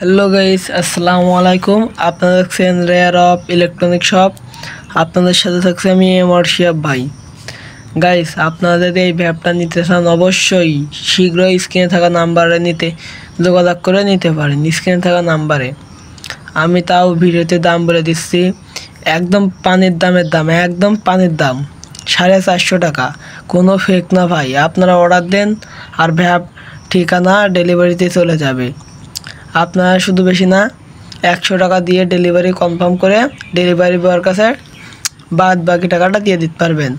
Hello guys, আসসালামু আলাইকুম। আপনারা দেখছেন রেয়ার অফ ইলেকট্রনিক শপ। আপনাদের সাথে থাকছে আমি শিয়াব ভাই। গাইস, আপনারা যদি এই ভ্যাপটা নিতে চান অবশ্যই শীঘ্রই স্ক্রিনে থাকা নাম্বারে যোগাযোগ করে নিতে পারেন। স্ক্রিনে থাকা নাম্বারে আমি তাও ভিডিওতে দাম বলে দিচ্ছি, একদম পানির দাম, একদম পানির দাম 450 টাকা। কোনো ফেক না ভাই। আপনারা অর্ডার দেন আর ভ্যাপ ঠিকানা ডেলিভারিতে চলে যাবে। আপনারা শুধু বেশি না 100 টাকা দিয়ে ডেলিভারি কনফার্ম করে ডেলিভারি বয়ের কাছে বাদ বাকি টাকাটা দিয়ে দিতে পারবেন।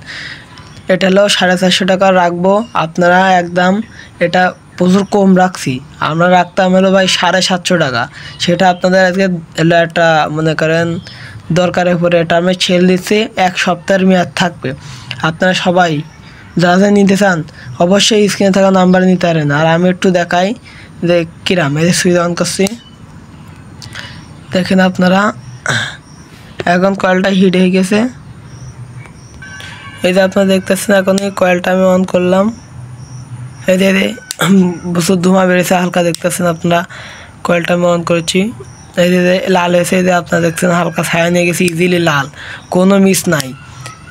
এটা হলো 450 টাকা রাখবো। আপনারা একদম এটা প্রচুর কম রাখছি। আমরা রাখতাম হলো ভাই 750 টাকা। সেটা আপনাদের আজকে এলো একটা মনে করেন দরকারের পরে এটা আমি ছেড়ে দিচ্ছি। 1 সপ্তাহের মেয়াদ থাকবে। আপনারা সবাই যা যা নিতে চান অবশ্যই স্ক্রিনে থাকা নাম্বার নিতে পারেন। আর আমি একটু দেখাই যে কিরাম এই সুইচ অন করছি, দেখেন আপনারা এখন কয়েলটা হিট হয়ে গেছে। এই যে আপনারা দেখতেছেন এখন এই কয়েলটা আমি অন করলাম, এই যে প্রচুর ধোঁয়া বেরিয়েছে হালকা, দেখতেছেন আপনারা কয়েলটা আমি অন করেছি। এই যে লাল হয়েছে, এই যে আপনারা দেখছেন হালকা ছায়া নিয়ে গেছি, ইজিলি লাল, কোনো মিস নাই।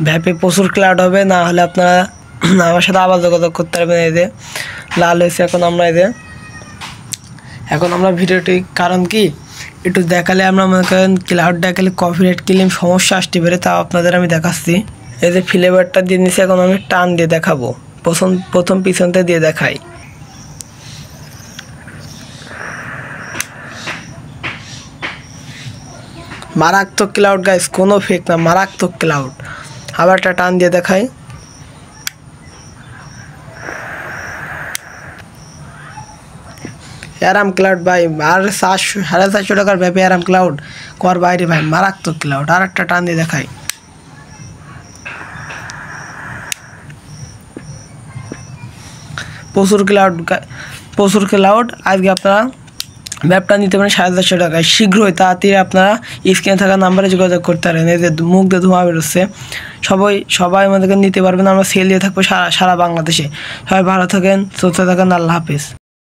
ভ্যাপে প্রচুর ক্লাউড হবে, না হলে আপনারা আমার সাথে আবার যোগাযোগ করতে পারবেন। এই যে লাল হয়েছে এখন আমরা ভিডিওটি কারণ কি একটু দেখালে আমরা মনে করেন ক্লাউড দেখালে কপিরাইট ক্লেম সমস্যা আসতে পারে, তাও আপনাদের আমি দেখাচ্ছি। এই যে ফ্লেভারটা দিয়ে নিচ্ছি, এখন আমি টান দিয়ে দেখাবো। প্রথম পিছনতে দিয়ে দেখাই। মারাত্মক ক্লাউড গাইস, কোনো ফেক না, মারাত্মক ক্লাউড। আবার একটা টান দিয়ে দেখাই। অ্যারাম ক্লাউড ভাই, আর 450 টাকার ব্যাপে অ্যারাম ক্লাউড কর বাইরে ভাই, মারাত্মক ক্লাউড। আর একটা টান দিয়ে দেখাই। প্রচুর ক্লাউড। আজকে আপনারা ব্যাপটা নিতে পারেন 450 টাকায়। শীঘ্রই তাড়াতাড়ি আপনারা স্ক্রিনে থাকা নাম্বারে যোগাযোগ করতে পারেন। এই যে মুখ দিয়ে ধোঁয়া বেরোচ্ছে, সবাই আমাদেরকে নিতে পারবেন। আমরা সেল দিয়ে থাকবো সারা বাংলাদেশে। সবাই ভালো থাকেন, সুস্থ থাকেন, আল্লাহ হাফিজ।